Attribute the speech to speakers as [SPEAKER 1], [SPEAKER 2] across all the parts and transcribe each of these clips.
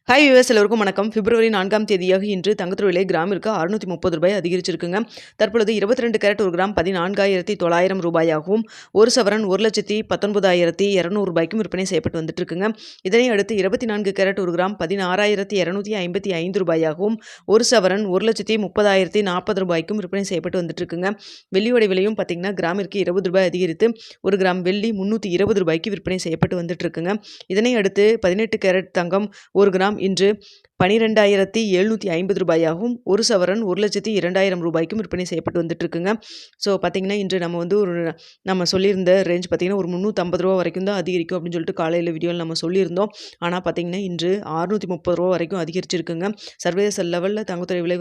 [SPEAKER 1] Hi viewers எல்லோருக்கும் வணக்கம். பிப்ரவரி 4ஆம் தேதியாக இன்று தங்கத்தோட விலை கிராமிற்கு ரூ. 630 அதிகரிச்சிருக்குங்க. தற்பொழுது 22 கேரட் ஒரு கிராம் 14,900 ரூபாயாகவும், ஒரு சவரன் 1,19,200 ரூபாய்க்கும் விற்பனை செய்யப்பட்டு வந்துட்டு இருக்குங்க. இதனை அடுத்து 24 கேரட் ஒரு கிராம் 16,255 ரூபாயாகவும், ஒரு சவரன் 1,30,040 ரூபாய்க்கும் விற்பனை செய்யப்பட்டு வந்துட்டு இருக்குங்க. வெள்ளியோட விலையும் பார்த்தீங்கன்னா கிராமிற்கு ரூ. 20 அதிகரித்து ஒரு கிராம் வெள்ளி 320 ரூபாய்க்கு விற்பனை செய்யப்பட்டு வந்துட்டு இருக்குங்க. இதனை அடுத்து 18 கேரட் தங்கம் ஒரு கிராம் இன்று 12,750 ரூபாயாகவும், ஒரு சவரன் 1,02,000 ரூபாய்க்கும் விற்பனை செய்யப்பட்டு வந்துட்டு இருக்குங்க. ஸோ பார்த்தீங்கன்னா இன்று நம்ம சொல்லியிருந்த ரேஞ்ச் பார்த்தீங்கன்னா ஒரு 350 ரூபா வரைக்கும் தான் அதிகரிக்கும் அப்படின்னு சொல்லிட்டு காலையில் வீடியோவில் நம்ம சொல்லியிருந்தோம். ஆனால் பார்த்தீங்கன்னா இன்று 630 ரூபா வரைக்கும் அதிகரிச்சிருக்குங்க. சர்வதேச லெவலில் தங்கத்துறை விலை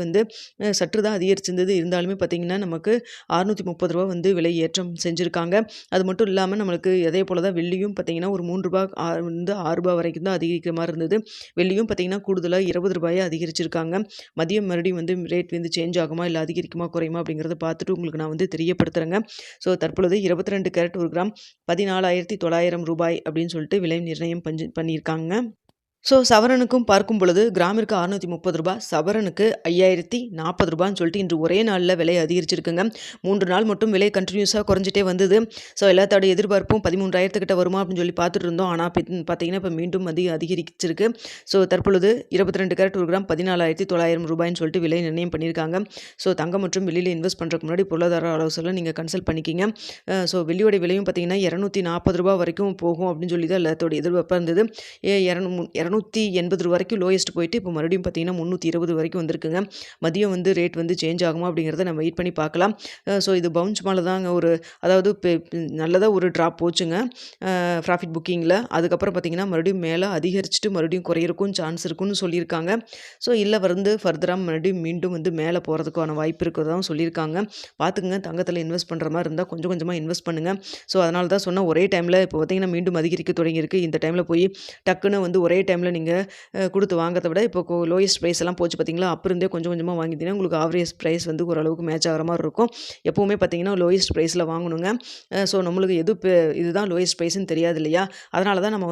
[SPEAKER 1] சற்று தான் அதிகரிச்சிருந்தது. இருந்தாலுமே பார்த்தீங்கன்னா நமக்கு 630 ரூபா விலை ஏற்றம் செஞ்சுருக்காங்க. அது மட்டும் இல்லாமல் நம்மளுக்கு அதே போல் தான் வெள்ளியும் பார்த்தீங்கன்னா ஒரு 3 ரூபா 6 ரூபா வரைக்கும் தான் அதிகரிக்கிற மாதிரி இருந்தது. வெள்ளியும் பார்த்தீங்கன்னா கூடுதலாக ரூ. 20 அதிகரிச்சிருக்காங்க. மதியம் மறுபடியும் ரேட் சேஞ்ச் ஆகுமா இல்லை அதிகரிக்குமா குறையுமா அப்படிங்கிறத பார்த்துட்டு உங்களுக்கு நான் தெரியப்படுத்துகிறேங்க. ஸோ தற்பொழுது 22 கேரட் ஒரு கிராம் 14,900 ரூபாய் அப்படின்னு சொல்லிட்டு விலை நிர்ணயம் பண்ணியிருக்காங்க. ஸோ சவரனுக்கும் பார்க்கும் பொழுது கிராமிற்கு ரூ. 630, சவரனுக்கு 5,040 ரூபான்னு சொல்லிட்டு இன்று ஒரே நாளில் விலை அதிகரிச்சிருக்குங்க. 3 நாள் மட்டும் விலை கண்டினியூஸாக குறைஞ்சிட்டே வந்தது. ஸோ எல்லாத்தோட எதிர்பார்ப்பும் 13,000 கிட்ட வருமா அப்படின்னு சொல்லி பார்த்துட்டு இருந்தோம். ஆனால் பார்த்தீங்கன்னா இப்போ மீண்டும் அதிகரிச்சிருக்கு. ஸோ தற்பொழுது 22 கேரட் ஒரு கிராம் 14,900 ரூபாய்ன்னு சொல்லிட்டு விலை நிர்ணயம் பண்ணியிருக்காங்க. ஸோ தங்கம் மற்றும் வெள்ளியில் இன்வெஸ்ட் பண்ணுறதுக்கு முன்னாடி பொருளாதார ஆலோசனை நீங்கள் கன்சல்ட் பண்ணிக்கிங்க. ஸோ வெள்ளியோட விலையும் பார்த்தீங்கன்னா 240 ரூபா வரைக்கும் போகும் அப்படின்னு சொல்லி தான் எல்லாத்தோட எதிர்பார்ப்பாக இருந்தது. 280 வரைக்கும் லோயஸ்ட் போயிட்டு இப்போ மறுபடியும் பார்த்தீங்கன்னா 320 வரைக்கும் வந்திருக்குங்க. மதியம் ரேட் சேஞ்ச் ஆகுமா அப்படிங்கிறத நம்ம வெயிட் பண்ணி பார்க்கலாம். ஸோ இது பவுன்ஸ் மேலே தாங்க அதாவது நல்லதாக ஒரு ட்ராப் போச்சுங்க ப்ராஃபிட் புக்கிங்கில். அதுக்கப்புறம் பார்த்தீங்கன்னா மறுபடியும் மேலே அதிகரிச்சுட்டு மறுபடியும் குறையிறக்கும் சான்ஸ் இருக்குன்னு சொல்லியிருக்காங்க. ஸோ இல்லை ஃபர்தராக மறுபடியும் மீண்டும் மேலே போகிறதுக்கான வாய்ப்பு இருக்கிறதாகவும் சொல்லியிருக்காங்க. பார்த்துக்குங்க, தங்கத்தில் இன்வெஸ்ட் பண்ணுற மாதிரி இருந்தால் கொஞ்சம் கொஞ்சமாக இன்வெஸ்ட் பண்ணுங்கள். ஸோ அதனால தான் சொன்னால் ஒரே டைமில் இப்போ பார்த்தீங்கன்னா மீண்டும் அதிகரிக்க தொடங்கியிருக்கு. இந்த டைமில் போய் டக்குன்னு ஒரே டைமில் நீங்கள் கொடுத்து வாங்கிறத விட இப்போ லோயஸ்ட் ப்ரைஸ் எல்லாம் போச்சு பார்த்தீங்களா, அப்போ இருந்தே கொஞ்சம் கொஞ்சமாக வாங்கிட்டீங்கன்னா உங்களுக்கு ஆவரேஜ் ப்ரைஸ் ஓரளவுக்கு மேட்ச் ஆகிற மாதிரி இருக்கும். எப்போவுமே பார்த்தீங்கன்னா லோயஸ்ட் ப்ரைஸில் வாங்கணுங்க. ஸோ நம்மளுக்கு இதுதான் லோயஸ்ட் ப்ரைஸ்ன்னு தெரியாது இல்லையா, அதனால தான் நம்ம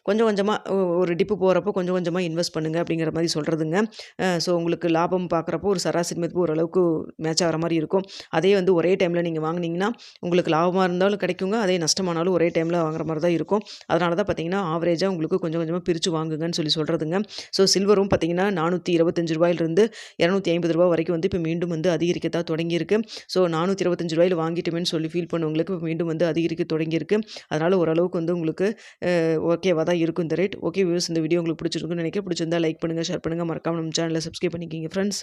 [SPEAKER 1] கொஞ்சம் கொஞ்சமாக ஒரு டிப்பு போகிறப்போ கொஞ்சம் கொஞ்சமாக இன்வெஸ்ட் பண்ணுங்கள் அப்படிங்கிற மாதிரி சொல்கிறதுங்க. ஸோ உங்களுக்கு லாபம் பார்க்குறப்போ ஒரு சராசரி மதிப்பு ஓரளவுக்கு மேட்ச் ஆகிற மாதிரி இருக்கும். அதே ஒரே டைமில் நீங்கள் வாங்கினீங்கன்னா உங்களுக்கு லாபமாக இருந்தாலும் கிடைக்குங்க, அதே நஷ்டமானாலும் ஒரே டைமில் வாங்குற மாதிரி தான் இருக்கும். அதனால தான் பார்த்தீங்கன்னா ஆவரேஜாக உங்களுக்கு கொஞ்சம் கொஞ்சமாக பிரித்து வாங்குங்கன்னு சொல்கிறதுங்க. ஸோ சில்வரும் பார்த்தீங்கன்னா 425 ரூபாயிலிருந்து 250 ரூபா வரைக்கும் இப்போ மீண்டும் அதிகரிக்கத்தான் தொடங்கியிருக்கு. ஸோ 425 ரூபாயில் வாங்கிட்டுமேன்னு சொல்லி ஃபீல் பண்ணவங்களுக்கு இப்போ மீண்டும் அதிகரிக்க தொடங்கியிருக்கு. அதனால் ஓரளவுக்கு உங்களுக்கு ஓகேவாக தான் இருக்கும் இந்த ரேட். ஓகே வியூஸ், இந்த வீடியோ உங்களுக்கு பிடிச்சிருக்குன்னு நினைக்கிறேன். பிடிச்சிருந்தா லைக் பண்ணுங்கள், ஷேர் பண்ணுங்கள், மறக்காமல் நம்ம சேனலை சப்ஸ்கிரைப் பண்ணிக்கிங்க ஃப்ரெண்ட்ஸ்.